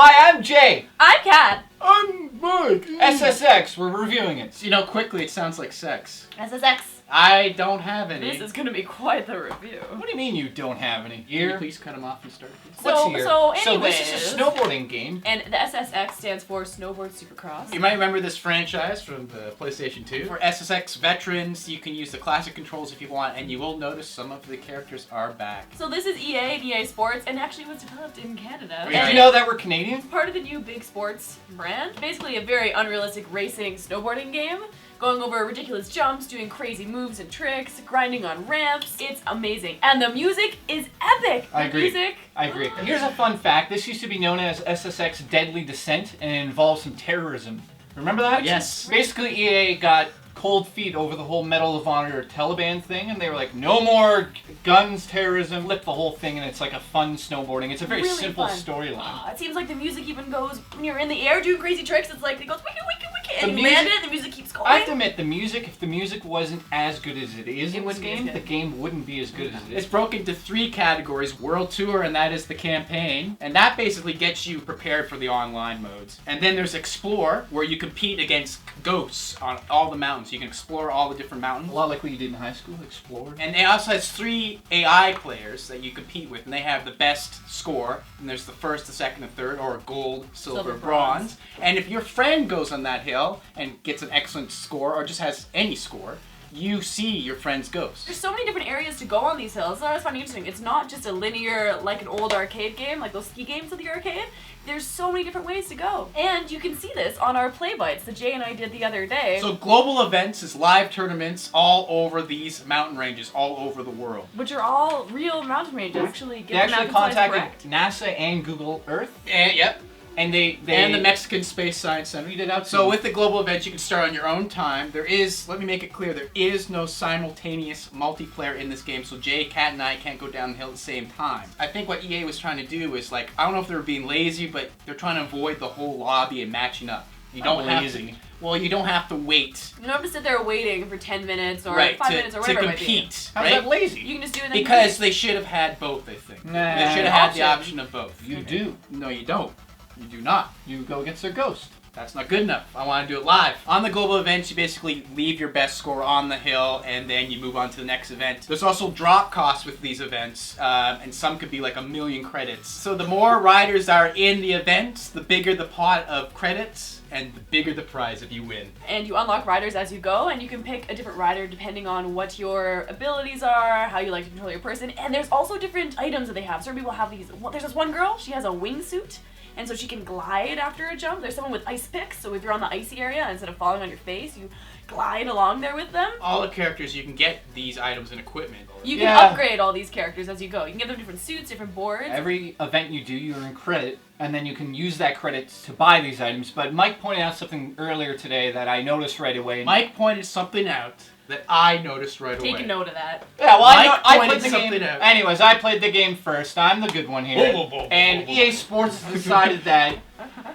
Hi, I'm Jay. I'm Kat. I'm Mike. SSX, we're reviewing it. You know, quickly, it sounds like sex. SSX. I don't have any. This is going to be quite the review. What do you mean you don't have any? Can you Year? please cut him off and start again? What's year? So this is a snowboarding game. And the SSX stands for Snowboard Supercross. You might remember this franchise from the PlayStation 2. For SSX veterans, you can use the classic controls if you want, and you will notice some of the characters are back. So this is EA and EA Sports, and actually was developed in Canada. Did you know that we're Canadian? Part of the new Big Sports brand. Basically a very unrealistic racing snowboarding game. Going over ridiculous jumps, doing crazy moves and tricks, grinding on ramps. It's amazing. And the music is epic. I agree. Music. I agree. Here's a fun fact. This used to be known as SSX Deadly Descent, and it involves some terrorism. Remember that? Yes. Basically, EA got cold feet over the whole Medal of Honor Taliban thing, and they were like, no more guns, terrorism, flip the whole thing, and it's like a fun snowboarding. It's a very Really simple fun. storyline. It seems like the music even goes, when you're in the air doing crazy tricks, it's like, it goes wiki wiki wiki, and The you music- land it, and the music keeps going. I have to admit, if the music wasn't as good as it is in this wouldn't be as game, good. the game wouldn't be as good as it It's is. broken into 3 categories: World Tour, and that is the campaign, and that basically gets you prepared for the online modes. And then there's Explore, where you compete against ghosts on all the mountains. You can explore all the different mountains. A lot like what you did in high school, explore. And it also has 3 AI players that you compete with, and they have the best score. And there's the first, the second, and third, or gold, silver, bronze. And if your friend goes on that hill and gets an excellent score, or just has any score, you see your friend's ghost. There's so many different areas to go on these hills. That was finding interesting. It's not just a linear, like an old arcade game, like those ski games of the arcade. There's so many different ways to go. And you can see this on our play bites that Jay and I did the other day. So global events is live tournaments all over these mountain ranges, all over the world. which are all real mountain ranges. Actually, They get the actually mountain size contacted correct. NASA and Google Earth, And, yep. and they And the Mexican Space Science Center. tweeted out. So with the global events, you can start on your own time. There is, let me make it clear, there is no simultaneous multiplayer in this game, so Jay, Kat, and I can't go down the hill at the same time. I think what EA was trying to do is, like, I don't know if they were being lazy, but they're trying to avoid the whole lobby and matching up. You don't have to. Well, you don't have to wait. You don't have to sit there waiting for 10 minutes or Right, 5 to, minutes or to whatever it might be. compete. How's right? that lazy? You can just do it and then Because compete. they should have had both, I think. Nah. They should have had the Option. option of both. You do. No, you don't. You do not. You go against their ghost. That's not good enough. I want to do it live. On the global events, you basically leave your best score on the hill, and then you move on to the next event. There's also drop costs with these events, and some could be like 1,000,000 credits. So the more riders are in the events, the bigger the pot of credits, and the bigger the prize if you win. And you unlock riders as you go, and you can pick a different rider depending on what your abilities are, how you like to control your person, and there's also different items that they have. Certain people have these. Well, there's this one girl, she has a wingsuit, and so she can glide after a jump. There's someone with ice picks, so if you're on the icy area, instead of falling on your face, you glide along there with them. All the characters, you can get these items and equipment. You can Yeah. upgrade all these characters as you go. You can give them different suits, different boards. Every event you do, you earn credit, and then you can use that credit to buy these items. But Mike pointed out something earlier today that I noticed right away. Mike pointed something out that I noticed right away. Take a note of that. Yeah, well, Mike I pointed played the game. something out. Anyways, I played the game first. I'm the good one here. And EA Sports decided that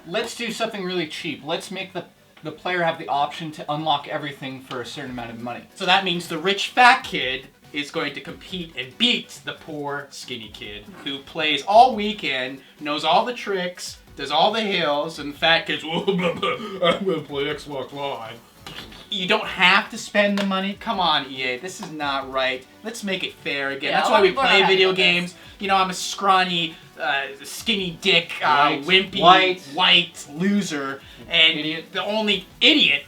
let's do something really cheap. Let's make the player have the option to unlock everything for a certain amount of money. So that means the rich fat kid is going to compete and beat the poor skinny kid who plays all weekend, knows all the tricks, does all the hills, and the fat kid's, I'm gonna play Xbox Live. You don't have to spend the money. Come on, EA, this is not right. Let's make it fair again. Yeah, That's a why lot we of people are play not happy video about this. games. You know, I'm a scrawny, skinny dick, White, wimpy, white. loser, and Idiot. the only idiot,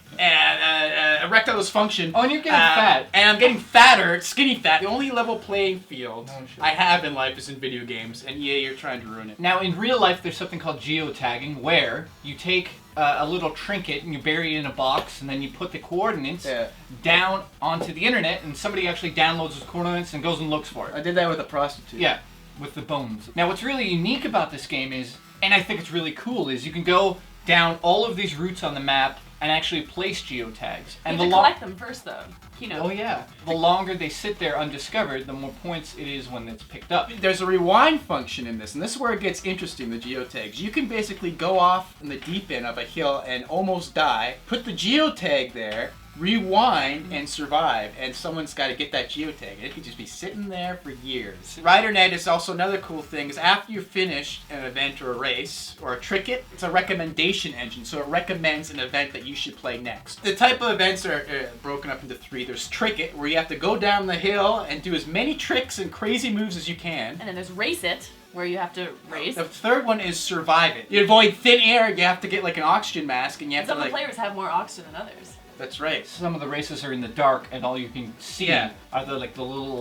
erectile dysfunction. Oh, and you're getting fat. And I'm getting fatter, skinny fat. The only level playing field Oh, shit. I have in life is in video games, and EA, you're trying to ruin it. Now, in real life, there's something called geotagging, where you take a little trinket and you bury it in a box, and then you put the coordinates down onto the internet, and somebody actually downloads those coordinates and goes and looks for it. did that with a prostitute. Yeah, with the bones. Now, what's really unique about this game is, and I think it's really cool, is you can go down all of these routes on the map and actually place geotags. And You have to collect them first, though. You know. Oh yeah. The longer they sit there undiscovered, the more points it is when it's picked up. There's a rewind function in this, and this is where it gets interesting, the geotags. You can basically go off in the deep end of a hill and almost die, put the geotag there, rewind and survive, and someone's got to get that geotag, and it could just be sitting there for years. RiderNet is also another cool thing, is after you finish an event or a race or a tricket, it's a recommendation engine, so it recommends an event that you should play next. The type of events are broken up into 3. There's tricket, where you have to go down the hill and do as many tricks and crazy moves as you can. And then there's race it, where you have to race. The third one is survive it. You avoid thin air, you have to get like an oxygen mask, and you have Some to of the players have more oxygen than others. That's right. Some of the races are in the dark, and all you can see are the little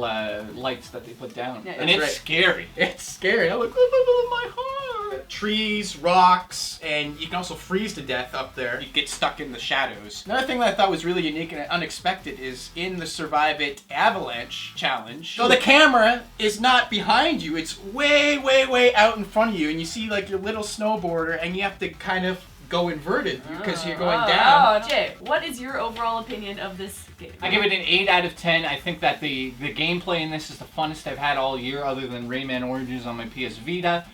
lights that they put down, Yeah, and it's scary. It's scary. I'm like, my heart. Trees, rocks, and you can also freeze to death up there. You get stuck in the shadows. Another thing that I thought was really unique and unexpected is in the Survive It Avalanche challenge. So the camera is not behind you. It's way, way, way out in front of you, and you see like your little snowboarder, and you have to kind of go inverted because you're going down. Jay, what is your overall opinion of this game? I give it an 8 out of 10. I think that the gameplay in this is the funnest I've had all year, other than Rayman Origins on my PS Vita.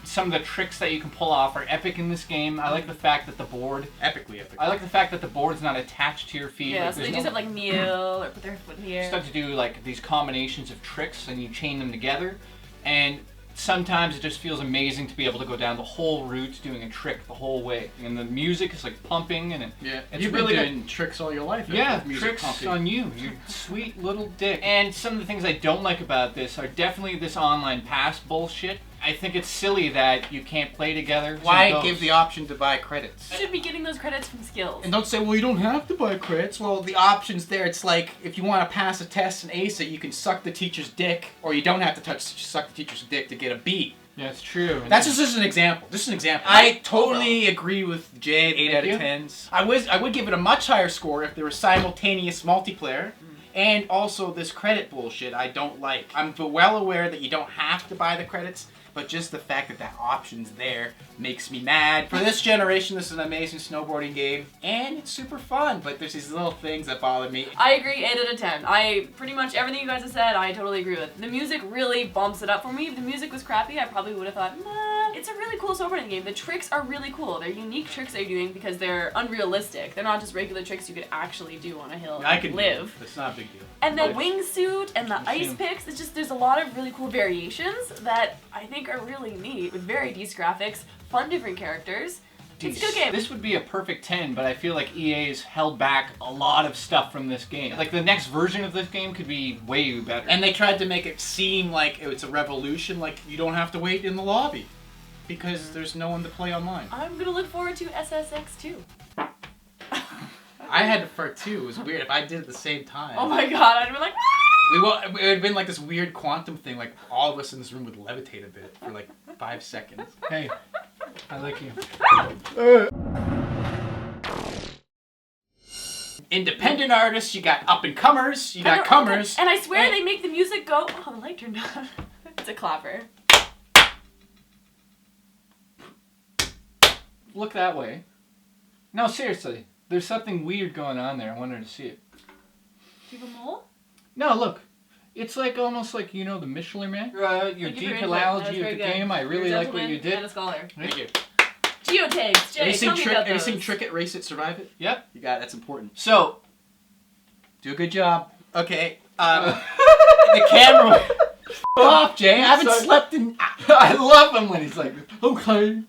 Some of the tricks that you can pull off are epic in this game. I like the fact that the board... Epically epic. I like the fact that the board's not attached to your feet. Yeah, like, so they just have like kneel or put their foot in the You air. start to do like these combinations of tricks and you chain them together. And sometimes it just feels amazing to be able to go down the whole route doing a trick the whole way. And the music is like pumping and it's You've really been good. doing tricks all your life. Yeah, music tricks pumping. on you sweet little dick. And some of the things I don't like about this are definitely this online pass bullshit. I think it's silly that you can't play together. Why give the option to buy credits? You should be getting those credits from skills. And don't say, well, you don't have to buy credits. Well, the option's there. It's like, if you want to pass a test and ace it, you can suck the teacher's dick, or you don't have to suck the teacher's dick to get a B. Yeah, it's true. That's just an example. Just an example. I totally agree with Jay. 8 out of 10s. I would give it a much higher score if there was simultaneous multiplayer. And also this credit bullshit I don't like. I'm well aware that you don't have to buy the credits, but just the fact that that option's there makes me mad. For this generation, this is an amazing snowboarding game, and it's super fun, but there's these little things that bother me. I agree, 8 out of 10. I pretty much everything you guys have said, I totally agree with. The music really bumps it up for me. If the music was crappy, I probably would have thought, nah. It's a really cool snowboarding game. The tricks are really cool. They're unique tricks that you're doing because they're unrealistic. They're not just regular tricks you could actually do on a hill I and can live. It's not a big deal. And the wingsuit and the ice picks, it's just, there's a lot of really cool variations that I think are really neat with very decent graphics, fun different characters. It's a good game. This would be a perfect 10, but I feel like EA's held back a lot of stuff from this game. Like, the next version of this game could be way better. And they tried to make it seem like it's a revolution, like you don't have to wait in the lobby because there's no one to play online. I'm gonna look forward to SSX 2. I had it for 2. It was weird. If I did it at the same time. Oh my god, I'd be like, ah! It would have been like this weird quantum thing, like all of us in this room would levitate a bit for like 5 seconds. Hey, I like you. Independent artists, you got up-and-comers, you got comers. And I swear they make the music go, oh, the light turned on. It's a clapper. Look that way. No, seriously. There's something weird going on there. I wanted to see it. Do you have a mole? No, look. It's like almost like, you know, the Michelin Man. Your deep analogy of the game. I really like what you did. And a scholar. Thank you. Geotags, Jay, tell me about Have you those. seen Trick It, Race It, Survive It? Yep. You got it. That's important. So, do a good job. Okay. The camera. off, Jay. I haven't slept in. I love him when he's like, okay.